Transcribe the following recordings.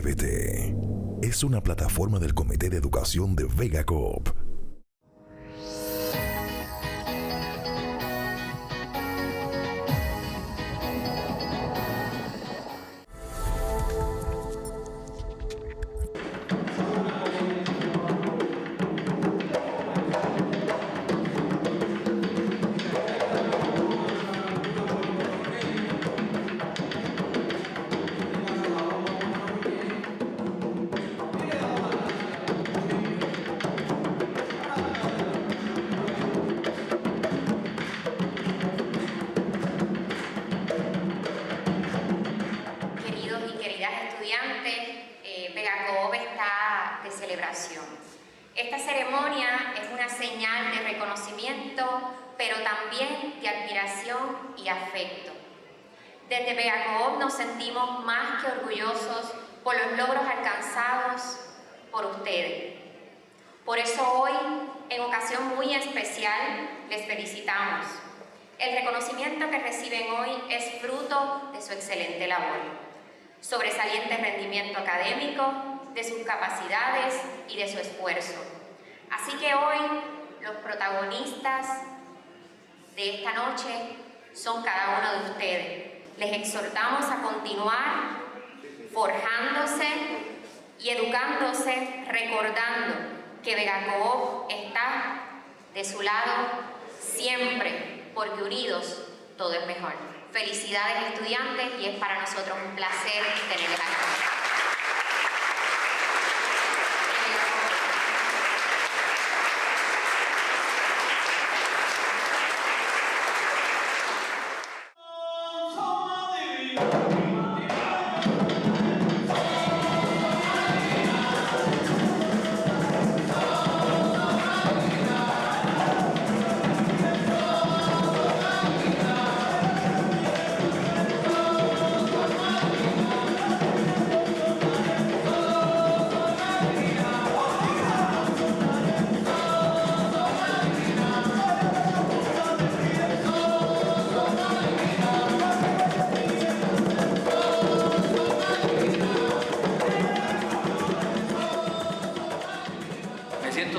Atrévete es una plataforma del Comité de Educación de Vega Coop. Esta ceremonia es una señal de reconocimiento, pero también de admiración y afecto. Desde Vega Coop nos sentimos más que orgullosos por los logros alcanzados por ustedes. Por eso hoy, en ocasión muy especial, les felicitamos. El reconocimiento que reciben hoy es fruto de su excelente labor, sobresaliente rendimiento académico, de sus capacidades y de su esfuerzo. Así que hoy los protagonistas de esta noche son cada uno de ustedes. Les exhortamos a continuar forjándose y educándose, recordando que Vega Coop está de su lado siempre, porque unidos todo es mejor. Felicidades, estudiantes, y es para nosotros un placer tenerles aquí.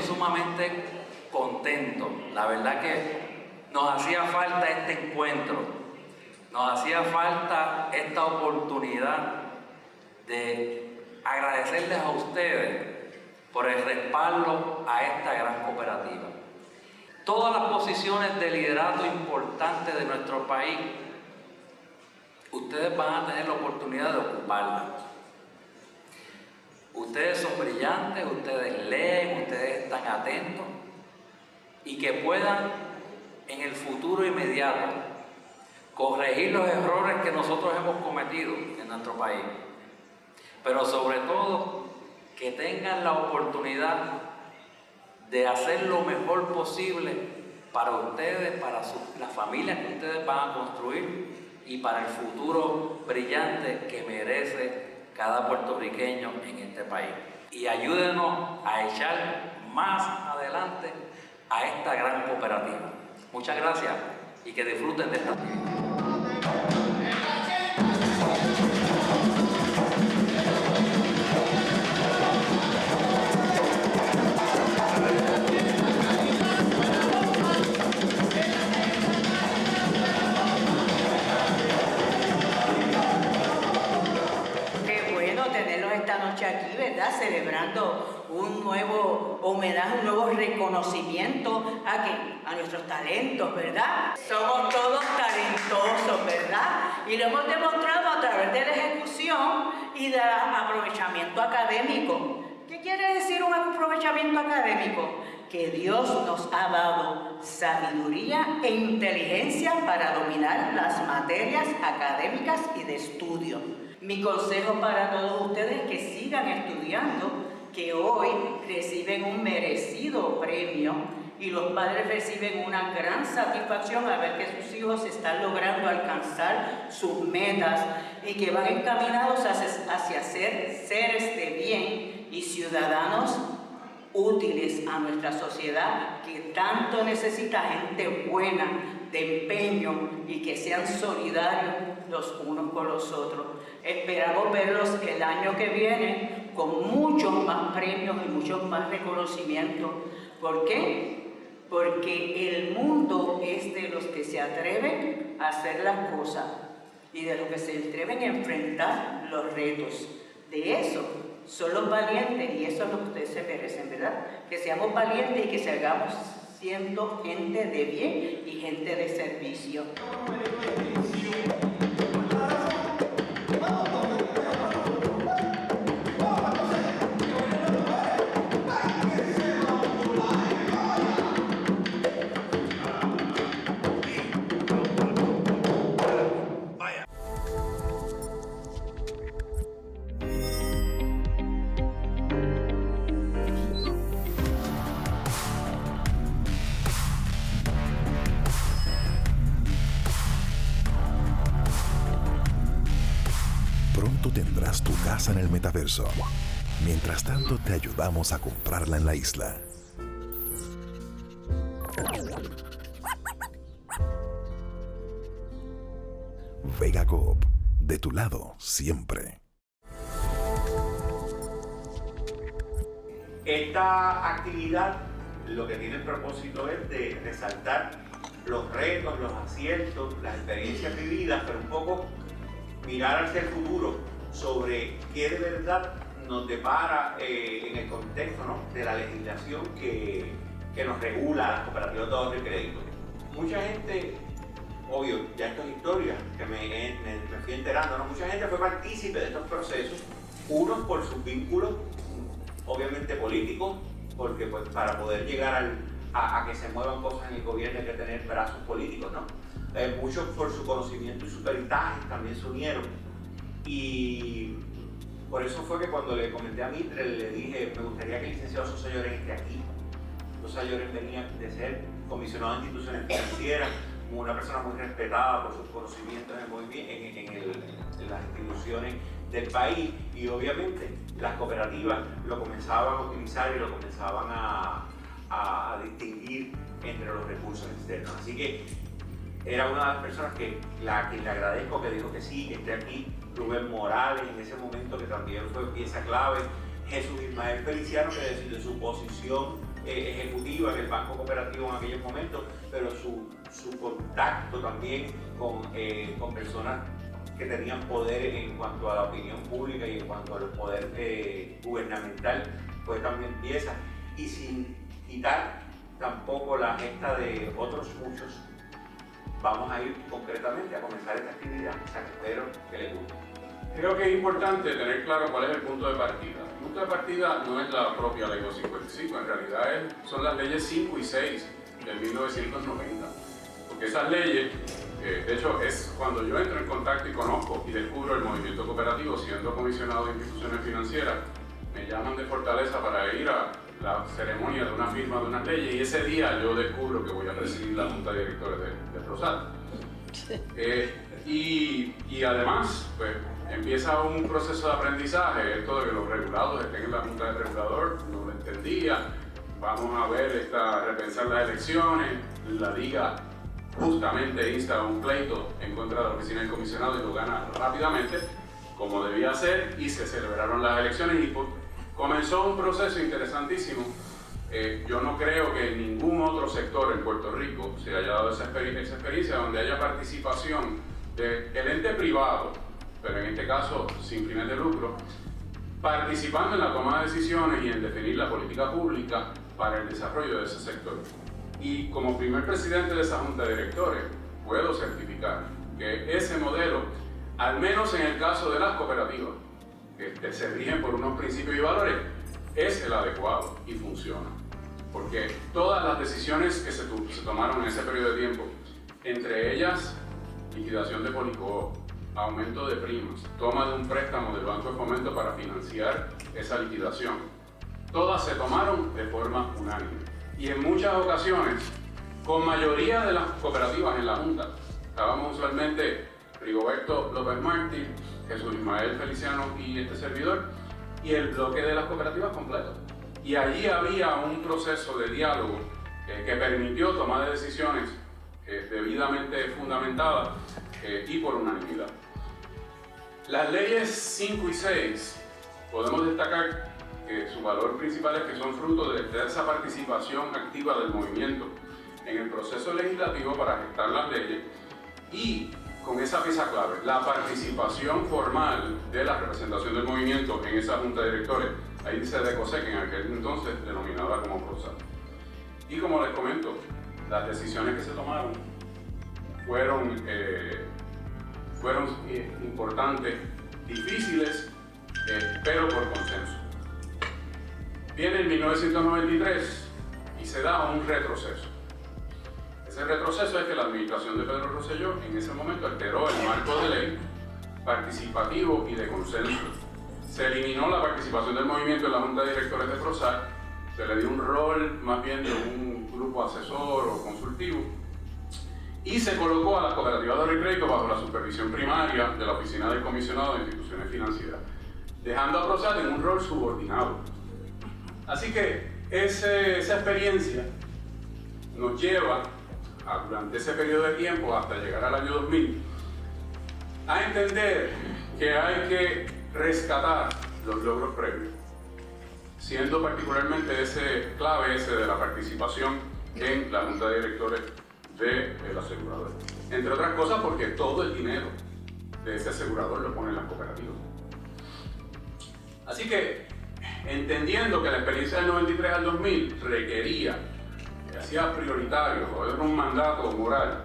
Sumamente contento. La verdad que nos hacía falta este encuentro, nos hacía falta esta oportunidad de agradecerles a ustedes por el respaldo a esta gran cooperativa. Todas las posiciones de liderato importantes de nuestro país, ustedes van a tener la oportunidad de ocuparlas. Ustedes son brillantes, ustedes leen, ustedes están atentos y que puedan en el futuro inmediato corregir los errores que nosotros hemos cometido en nuestro país, pero sobre todo que tengan la oportunidad de hacer lo mejor posible para ustedes, para las familias que ustedes van a construir y para el futuro brillante que merece cada puertorriqueño en este país. Y ayúdenos a echar más adelante a esta gran cooperativa. Muchas gracias y que disfruten de esta actividad. Esta noche aquí, ¿verdad? Celebrando un nuevo homenaje, un nuevo reconocimiento a nuestros talentos, ¿verdad? Somos todos talentosos, ¿verdad? Y lo hemos demostrado a través de la ejecución y del aprovechamiento académico. ¿Qué quiere decir un aprovechamiento académico? Que Dios nos ha dado sabiduría e inteligencia para dominar las materias académicas y de estudio. Mi consejo para todos ustedes es que sigan estudiando, que hoy reciben un merecido premio y los padres reciben una gran satisfacción al ver que sus hijos están logrando alcanzar sus metas y que van encaminados hacia ser seres de bien y ciudadanos útiles a nuestra sociedad, que tanto necesita gente buena, de empeño y que sean solidarios los unos con los otros. Esperamos verlos el año que viene con muchos más premios y muchos más reconocimientos. ¿Por qué? Porque el mundo es de los que se atreven a hacer las cosas y de los que se atreven a enfrentar los retos. De eso son los valientes, y eso es lo que ustedes se merecen, ¿verdad? Que seamos valientes y que sigamos siendo gente de bien y gente de servicio. Pronto tendrás tu casa en el metaverso. Mientras tanto, te ayudamos a comprarla en la isla. Vega Coop, de tu lado siempre. Esta actividad lo que tiene el propósito es de resaltar los retos, los aciertos, las experiencias vividas, pero un poco mirar hacia el futuro sobre qué de verdad nos depara en el contexto, ¿no?, de la legislación que nos regula las cooperativas de ahorro y crédito. Mucha gente, obvio, ya esto es historia, que me fui enterando, ¿no? Mucha gente fue partícipe de estos procesos, unos por sus vínculos, obviamente políticos, porque pues, para poder llegar a que se muevan cosas en el gobierno hay que tener brazos políticos, ¿no? Muchos por su conocimiento y su peritaje también se unieron, y por eso fue que cuando le comenté a Mitre, le dije, me gustaría que el licenciado Sosa Llorens esté aquí. Sosa Llorens venía de ser comisionado de instituciones financieras, una persona muy respetada por sus conocimientos en las instituciones del país, y obviamente las cooperativas lo comenzaban a utilizar y lo comenzaban a distinguir entre los recursos externos. Así que era una de las personas que le agradezco que dijo que sí, que esté aquí. Rubén Morales en ese momento, que también fue pieza clave. Jesús Ismael Feliciano, que desde su posición ejecutiva en el Banco Cooperativo en aquellos momentos, pero su contacto también con personas que tenían poder en cuanto a la opinión pública y en cuanto al poder gubernamental, pues también pieza. Y sin quitar tampoco la gesta de otros muchos, vamos a ir concretamente a comenzar esta actividad, o sea, que espero que les guste. Creo que es importante tener claro cuál es el punto de partida. El punto de partida no es la propia Ley 255, en realidad son las leyes 5 y 6 de 1990. Porque esas leyes, de hecho, es cuando yo entro en contacto y conozco y descubro el movimiento cooperativo, siendo comisionado de instituciones financieras, me llaman de Fortaleza para ir a la ceremonia de una firma de unas leyes, y ese día yo descubro que voy a presidir la Junta de Directores de Prosat. Y además, pues, empieza un proceso de aprendizaje. Esto de que los regulados estén en la Junta de Regulador, no lo entendía. Vamos a ver, repensar las elecciones. La Liga justamente insta a un pleito en contra de la oficina del comisionado y lo gana rápidamente, como debía ser, y se celebraron las elecciones y comenzó un proceso interesantísimo. Yo no creo que en ningún otro sector en Puerto Rico se haya dado esa experiencia donde haya participación del ente privado, pero en este caso sin fines de lucro, participando en la toma de decisiones y en definir la política pública para el desarrollo de ese sector. Y como primer presidente de esa Junta de Directores, puedo certificar que ese modelo, al menos en el caso de las cooperativas, que se rigen por unos principios y valores, es el adecuado y funciona. Porque todas las decisiones que se tomaron en ese periodo de tiempo, entre ellas liquidación de Policó, aumento de primas, toma de un préstamo del Banco de Fomento para financiar esa liquidación, todas se tomaron de forma unánime. Y en muchas ocasiones, con mayoría de las cooperativas en la Junta, estábamos usualmente Rigoberto López Martí, Jesús Ismael Feliciano y este servidor, y el bloque de las cooperativas completo. y allí había un proceso de diálogo que permitió tomar decisiones debidamente fundamentadas y por unanimidad. Las leyes 5 y 6 podemos destacar que su valor principal es que son fruto de esa participación activa del movimiento en el proceso legislativo para gestar las leyes y con esa pieza clave, la participación formal de la representación del movimiento en esa junta de directores, ahí dice DECOSEC, en aquel entonces denominada como PROSAC. Y como les comento, las decisiones que se tomaron fueron importantes, difíciles, pero por consenso. Viene en 1993 y se da un retroceso. Ese retroceso es que la administración de Pedro Rosselló en ese momento alteró el marco de ley participativo y de consenso. Se eliminó la participación del movimiento en la Junta de Directores de PROSAC, se le dio un rol más bien de un grupo asesor o consultivo y se colocó a las cooperativas de recrédito bajo la supervisión primaria de la Oficina del Comisionado de Instituciones Financieras, dejando a PROSAC en un rol subordinado. Así que esa experiencia nos lleva durante ese periodo de tiempo, hasta llegar al año 2000, a entender que hay que rescatar los logros previos, siendo particularmente clave ese de la participación en la Junta de Directores del asegurador. Entre otras cosas porque todo el dinero de ese asegurador lo ponen las cooperativas. Así que, entendiendo que la experiencia del 93 al 2000 requería, hacía prioritario, o era un mandato moral,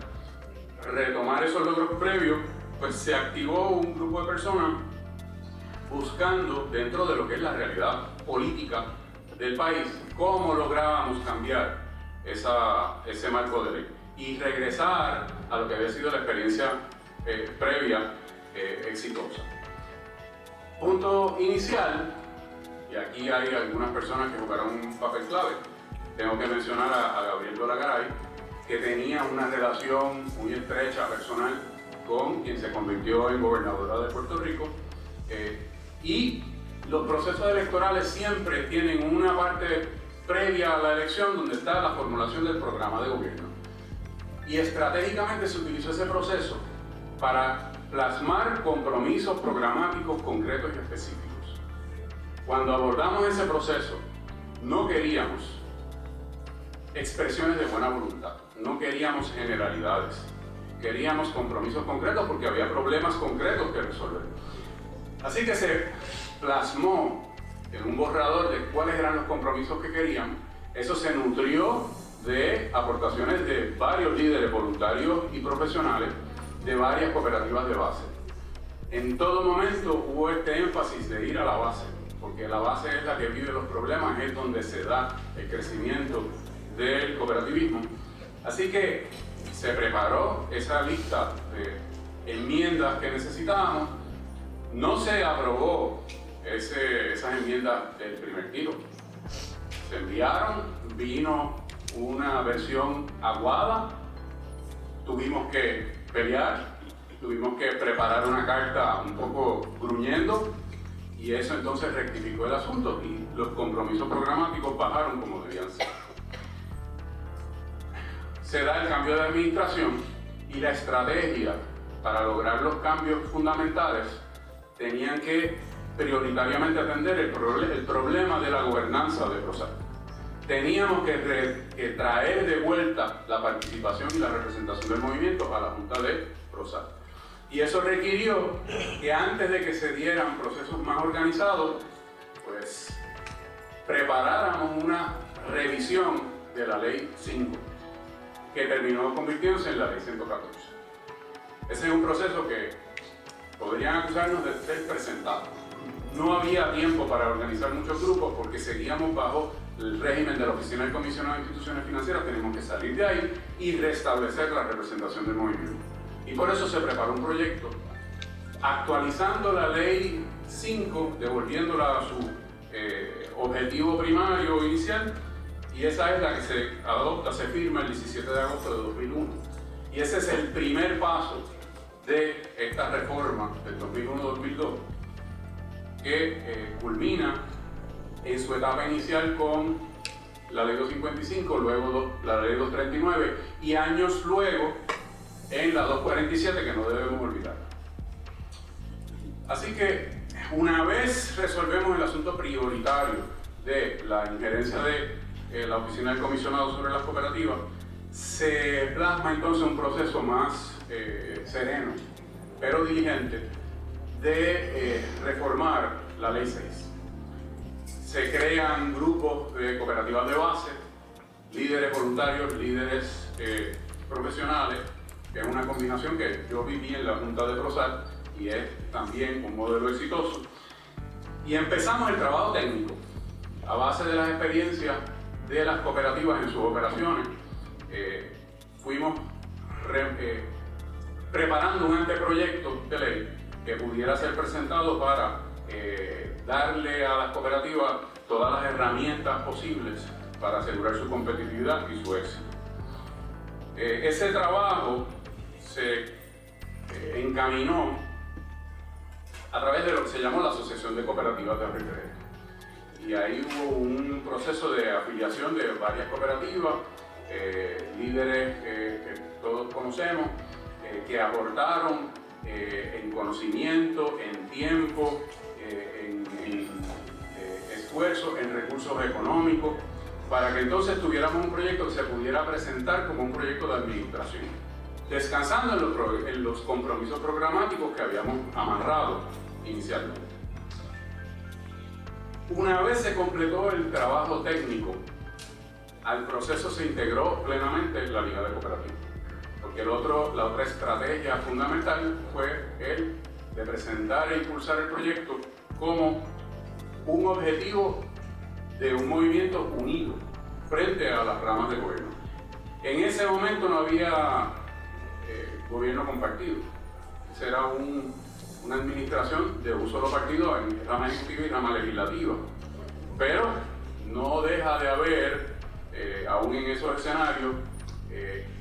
retomar esos logros previos, pues se activó un grupo de personas buscando, dentro de lo que es la realidad política del país, cómo lográbamos cambiar ese marco de ley y regresar a lo que había sido la experiencia previa exitosa. Punto inicial, y aquí hay algunas personas que jugaron un papel clave. Tengo que mencionar a Gabriel Dolagaray, que tenía una relación muy estrecha, personal, con quien se convirtió en gobernadora de Puerto Rico. Y los procesos electorales siempre tienen una parte previa a la elección donde está la formulación del programa de gobierno. Y estratégicamente se utilizó ese proceso para plasmar compromisos programáticos concretos y específicos. Cuando abordamos ese proceso, no queríamos expresiones de buena voluntad, no queríamos generalidades, queríamos compromisos concretos porque había problemas concretos que resolver. Así que se plasmó en un borrador de cuáles eran los compromisos que queríamos. Eso se nutrió de aportaciones de varios líderes voluntarios y profesionales de varias cooperativas de base. En todo momento hubo este énfasis de ir a la base, porque la base es la que vive los problemas, es donde se da el crecimiento del cooperativismo. Así que se preparó esa lista de enmiendas que necesitábamos. No se aprobó esas enmiendas del primer tiro. Se enviaron, vino una versión aguada, tuvimos que pelear, tuvimos que preparar una carta un poco gruñendo y eso entonces rectificó el asunto y los compromisos programáticos bajaron como debían ser. Se da el cambio de administración y la estrategia para lograr los cambios fundamentales tenían que prioritariamente atender el problema de la gobernanza de PROSAC. Teníamos que traer de vuelta la participación y la representación del movimiento a la Junta de PROSAC. Y eso requirió que antes de que se dieran procesos más organizados, pues preparáramos una revisión de la Ley 5, que terminó convirtiéndose en la Ley 114. Ese es un proceso que podrían acusarnos de ser presentado. No había tiempo para organizar muchos grupos porque seguíamos bajo el régimen de la Oficina del Comisionado de Instituciones Financieras. Tenemos que salir de ahí y restablecer la representación del movimiento. Y por eso se preparó un proyecto actualizando la Ley 5, devolviéndola a su objetivo primario inicial, y esa es la que se adopta, se firma el 17 de agosto de 2001. Y ese es el primer paso de esta reforma del 2001-2002 que culmina en su etapa inicial con la Ley 255, luego la Ley 239 y años luego en la 247, que no debemos olvidar. Así que una vez resolvemos el asunto prioritario de la injerencia de la Oficina del Comisionado sobre las cooperativas, se plasma entonces un proceso más sereno, pero diligente, de reformar la Ley 6. Se crean grupos de cooperativas de base, líderes voluntarios, líderes profesionales, que es una combinación que yo viví en la Junta de Prosal y es también un modelo exitoso. Y empezamos el trabajo técnico a base de las experiencias de las cooperativas en sus operaciones. Fuimos preparando un anteproyecto de ley que pudiera ser presentado para darle a las cooperativas todas las herramientas posibles para asegurar su competitividad y su éxito. Ese trabajo se encaminó a través de lo que se llamó la Asociación de Cooperativas de Ahorro y Crédito. Y ahí hubo un proceso de afiliación de varias cooperativas, líderes que todos conocemos, que aportaron en conocimiento, en tiempo, en esfuerzo, en recursos económicos, para que entonces tuviéramos un proyecto que se pudiera presentar como un proyecto de administración, descansando en los compromisos programáticos que habíamos amarrado inicialmente. Una vez se completó el trabajo técnico, al proceso se integró plenamente la Liga de Cooperativas, porque la otra estrategia fundamental fue el de presentar e impulsar el proyecto como un objetivo de un movimiento unido frente a las ramas de gobierno. En ese momento no había gobierno compartido. Esa era una administración de un solo partido en rama ejecutiva y rama legislativa. Pero no deja de haber, aún en esos escenarios,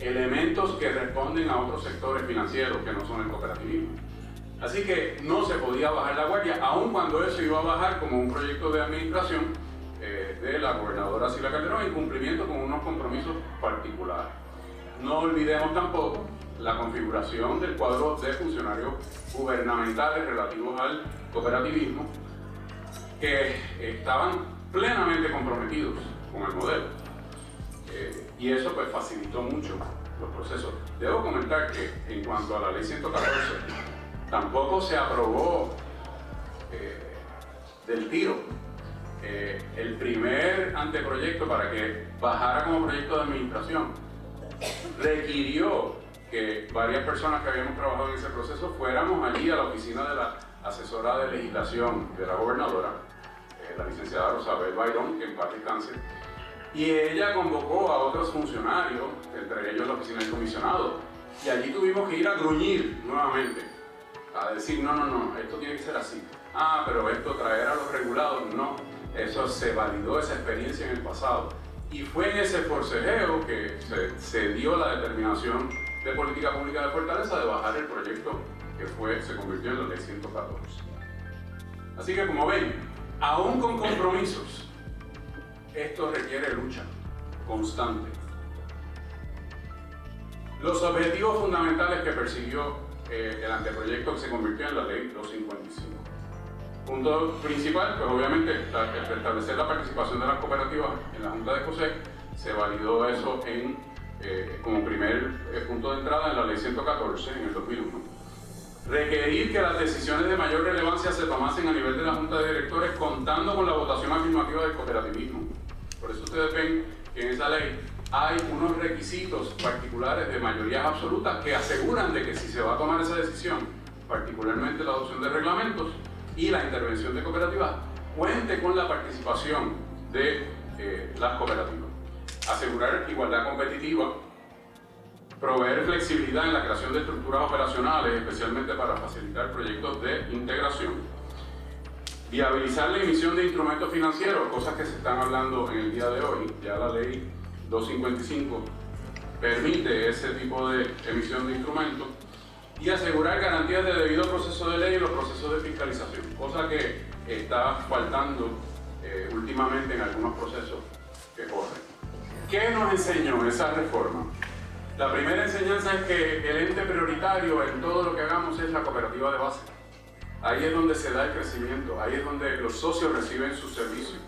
elementos que responden a otros sectores financieros que no son el cooperativismo. Así que no se podía bajar la guardia, aun cuando eso iba a bajar como un proyecto de administración de la gobernadora Sila Calderón en cumplimiento con unos compromisos particulares. No olvidemos tampoco la configuración del cuadro de funcionarios gubernamentales relativos al cooperativismo, que estaban plenamente comprometidos con el modelo. Y eso pues facilitó mucho los procesos. Debo comentar que en cuanto a la ley 114, tampoco se aprobó del tiro. El primer anteproyecto para que bajara como proyecto de administración requirió que varias personas que habíamos trabajado en ese proceso fuéramos allí a la oficina de la asesora de legislación de la gobernadora, la licenciada Rosabel Bayrón, que en paz descanse, y ella convocó a otros funcionarios, entre ellos la oficina del comisionado, y allí tuvimos que ir a gruñir nuevamente, a decir no, esto tiene que ser así. Pero esto traer a los regulados, no, eso se validó esa experiencia en el pasado. Y fue en ese forcejeo que se dio la determinación de política pública de Fortaleza de bajar el proyecto que se convirtió en la ley 114. Así que como ven, aún con compromisos, esto requiere lucha constante. Los objetivos fundamentales que persiguió el anteproyecto que se convirtió en la ley 255. Punto principal, pues obviamente establecer la participación de las cooperativas en la Junta de COSEC. Se validó eso como primer punto de entrada en la ley 114 en el 2001. Requerir que las decisiones de mayor relevancia se tomasen a nivel de la Junta de Directores contando con la votación afirmativa del cooperativismo. Por eso ustedes ven que en esa ley hay unos requisitos particulares de mayorías absolutas que aseguran de que si se va a tomar esa decisión, particularmente la adopción de reglamentos y la intervención de cooperativas, cuente con la participación de las cooperativas. Asegurar igualdad competitiva, proveer flexibilidad en la creación de estructuras operacionales, especialmente para facilitar proyectos de integración, viabilizar la emisión de instrumentos financieros, cosas que se están hablando en el día de hoy. Ya la ley 255 permite ese tipo de emisión de instrumentos, y asegurar garantías de debido proceso de ley y los procesos de fiscalización, cosa que está faltando últimamente en algunos procesos que corren. ¿Qué nos enseñó esa reforma? La primera enseñanza es que el ente prioritario en todo lo que hagamos es la cooperativa de base. Ahí es donde se da el crecimiento, ahí es donde los socios reciben sus servicios.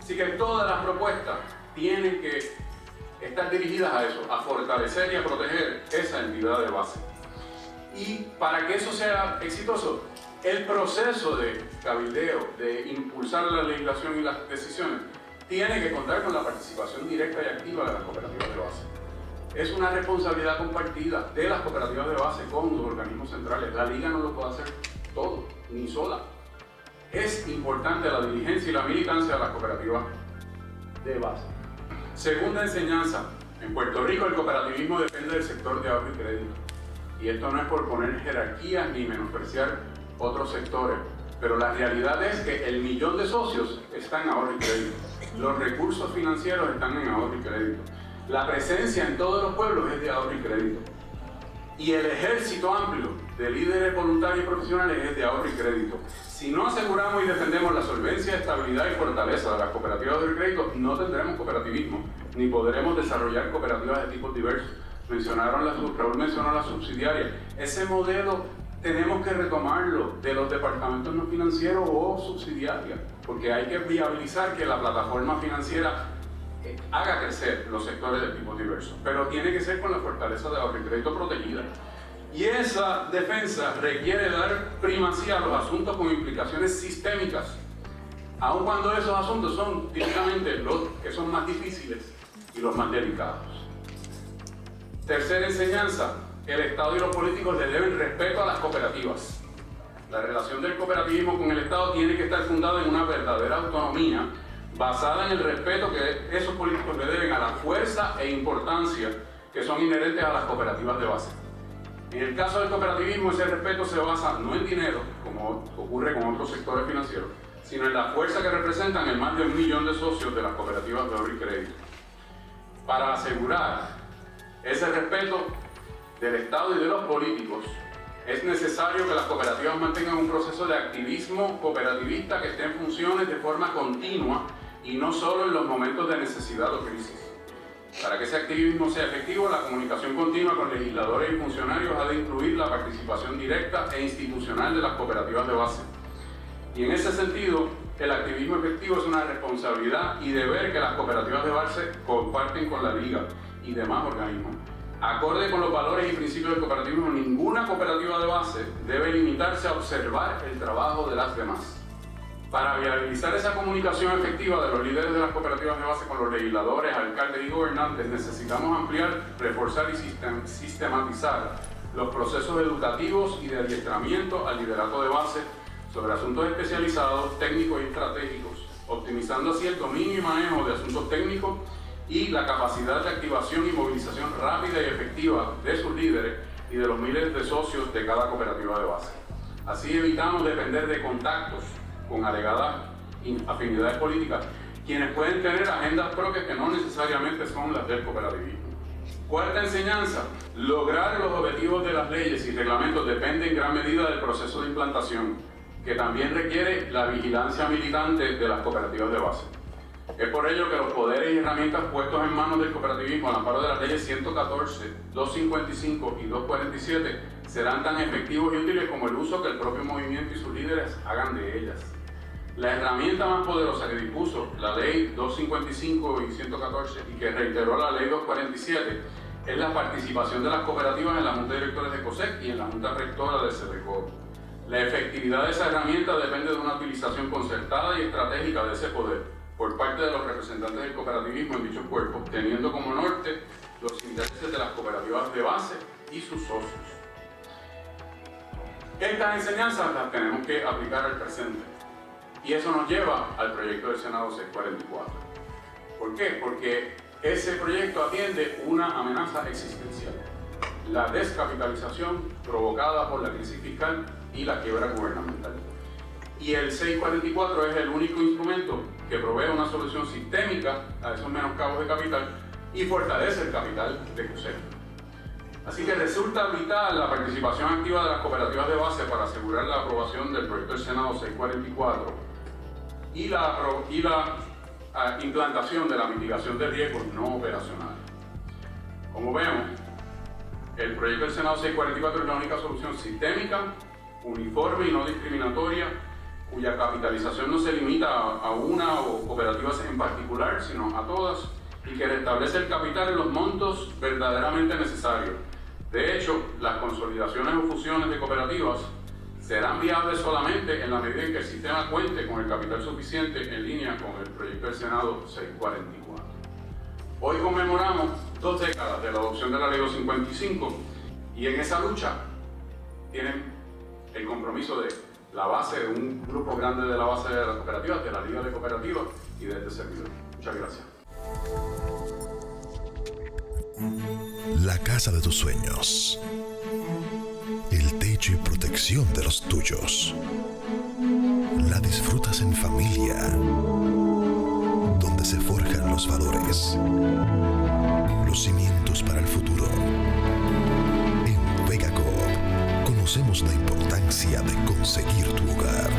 Así que todas las propuestas tienen que estar dirigidas a eso, a fortalecer y a proteger esa entidad de base. Y para que eso sea exitoso, el proceso de cabildeo, de impulsar la legislación y las decisiones, tiene que contar con la participación directa y activa de las cooperativas de base. Es una responsabilidad compartida de las cooperativas de base con los organismos centrales. La Liga no lo puede hacer todo, ni sola. Es importante la diligencia y la militancia de las cooperativas de base. Segunda enseñanza, en Puerto Rico el cooperativismo depende del sector de ahorro y crédito. Y esto no es por poner jerarquías ni menospreciar otros sectores, pero la realidad es que el 1.000.000 de socios está en ahorro y crédito. Los recursos financieros están en ahorro y crédito. La presencia en todos los pueblos es de ahorro y crédito. Y el ejército amplio de líderes voluntarios y profesionales es de ahorro y crédito. Si no aseguramos y defendemos la solvencia, estabilidad y fortaleza de las cooperativas de ahorro y crédito, no tendremos cooperativismo, ni podremos desarrollar cooperativas de tipos diversos. Raúl mencionó la subsidiaria. Ese modelo tenemos que retomarlo de los departamentos no financieros o subsidiarias, porque hay que viabilizar que la plataforma financiera haga crecer los sectores de tipos diversos, pero tiene que ser con la fortaleza de ahorro y crédito protegida. Y esa defensa requiere dar primacía a los asuntos con implicaciones sistémicas, aun cuando esos asuntos son típicamente los que son más difíciles y los más delicados. Tercera enseñanza, el Estado y los políticos le deben respeto a las cooperativas. La relación del cooperativismo con el Estado tiene que estar fundada en una verdadera autonomía, basada en el respeto que esos políticos le deben a la fuerza e importancia que son inherentes a las cooperativas de base. En el caso del cooperativismo, ese respeto se basa no en dinero, como ocurre con otros sectores financieros, sino en la fuerza que representan el más de 1.000.000 de socios de las cooperativas de ahorro y crédito. Para asegurar ese respeto del Estado y de los políticos, es necesario que las cooperativas mantengan un proceso de activismo cooperativista que esté en funciones de forma continua y no solo en los momentos de necesidad o crisis. Para que ese activismo sea efectivo, la comunicación continua con legisladores y funcionarios ha de incluir la participación directa e institucional de las cooperativas de base. Y en ese sentido, el activismo efectivo es una responsabilidad y deber que las cooperativas de base comparten con la Liga y demás organismos. Acorde con los valores y principios del cooperativismo, ninguna cooperativa de base debe limitarse a observar el trabajo de las demás. Para viabilizar esa comunicación efectiva de los líderes de las cooperativas de base con los legisladores, alcaldes y gobernantes, necesitamos ampliar, reforzar y sistematizar los procesos educativos y de adiestramiento al liderato de base sobre asuntos especializados, técnicos y estratégicos, optimizando así el dominio y manejo de asuntos técnicos y la capacidad de activación y movilización rápida y efectiva de sus líderes y de los miles de socios de cada cooperativa de base. Así evitamos depender de contactos con alegadas afinidades políticas, quienes pueden tener agendas propias que no necesariamente son las del cooperativismo. Cuarta enseñanza, lograr los objetivos de las leyes y reglamentos depende en gran medida del proceso de implantación, que también requiere la vigilancia militante de las cooperativas de base. Es por ello que los poderes y herramientas puestos en manos del cooperativismo al amparo de las leyes 114, 255 y 247 serán tan efectivos y útiles como el uso que el propio movimiento y sus líderes hagan de ellas. La herramienta más poderosa que dispuso la ley 255 y 114 y que reiteró la ley 247 es la participación de las cooperativas en la Junta de Directores de COSEC y en la Junta Rectora de CERECOR. La efectividad de esa herramienta depende de una utilización concertada y estratégica de ese poder por parte de los representantes del cooperativismo en dichos cuerpos, teniendo como norte los intereses de las cooperativas de base y sus socios. Estas enseñanzas las tenemos que aplicar al presente y eso nos lleva al proyecto del Senado 644. ¿Por qué? Porque ese proyecto atiende una amenaza existencial, la descapitalización provocada por la crisis fiscal y la quiebra gubernamental. Y el 644 es el único instrumento que provee una solución sistémica a esos menoscabos de capital y fortalece el capital de COSEC. Así que resulta vital la participación activa de las cooperativas de base para asegurar la aprobación del proyecto del Senado 644 y la implantación de la mitigación de riesgos no operacionales. Como vemos, el proyecto del Senado 644 es la única solución sistémica, uniforme y no discriminatoria, cuya capitalización no se limita a una o cooperativas en particular, sino a todas, y que restablece el capital en los montos verdaderamente necesarios. De hecho, las consolidaciones o fusiones de cooperativas serán viables solamente en la medida en que el sistema cuente con el capital suficiente en línea con el proyecto del Senado 644. Hoy conmemoramos 2 décadas de la adopción de la Ley 255 y en esa lucha tienen el compromiso de la base de un grupo grande de la base de las cooperativas, de la Liga de Cooperativas y de este servidor. Muchas gracias. La casa de tus sueños. El techo y protección de los tuyos. La disfrutas en familia, donde se forjan los valores, los cimientos para el futuro. En Vega Coop conocemos la importancia de conseguir tu hogar,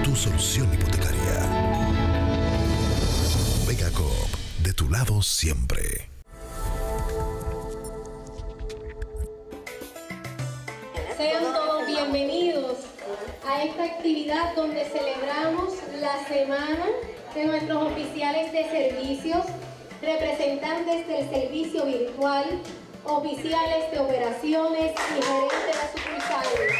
tu solución hipotecaria. Vega Coop, de tu lado siempre. Sean todos bienvenidos a esta actividad donde celebramos la semana de nuestros oficiales de servicios, representantes del servicio virtual, oficiales de operaciones y gerentes de las sucursales.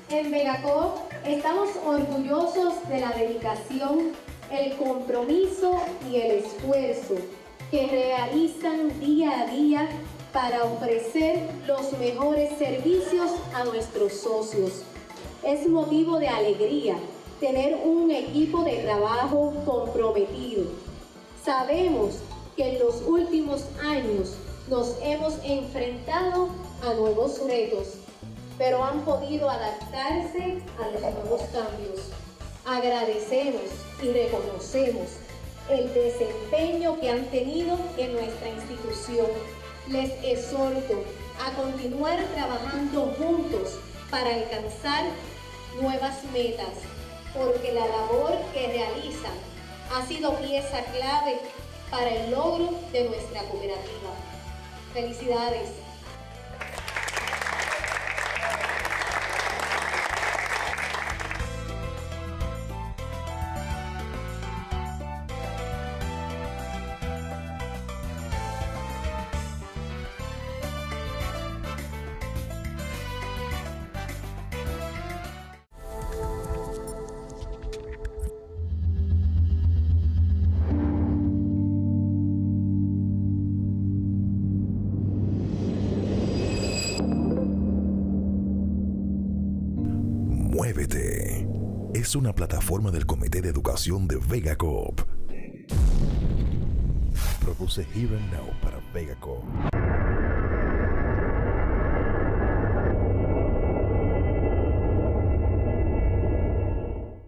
En Vega Coop estamos orgullosos de la dedicación, el compromiso y el esfuerzo que realizan día a día para ofrecer los mejores servicios a nuestros socios. Es motivo de alegría tener un equipo de trabajo comprometido. Sabemos que en los últimos años nos hemos enfrentado a nuevos retos, pero han podido adaptarse a los nuevos cambios. Agradecemos y reconocemos el desempeño que han tenido en nuestra institución. Les exhorto a continuar trabajando juntos para alcanzar nuevas metas, porque la labor que realizan ha sido pieza clave para el logro de nuestra cooperativa. ¡Felicidades! Muévete. Es una plataforma del Comité de Educación de Vega Coop. Produce Here and Now para Vega Coop.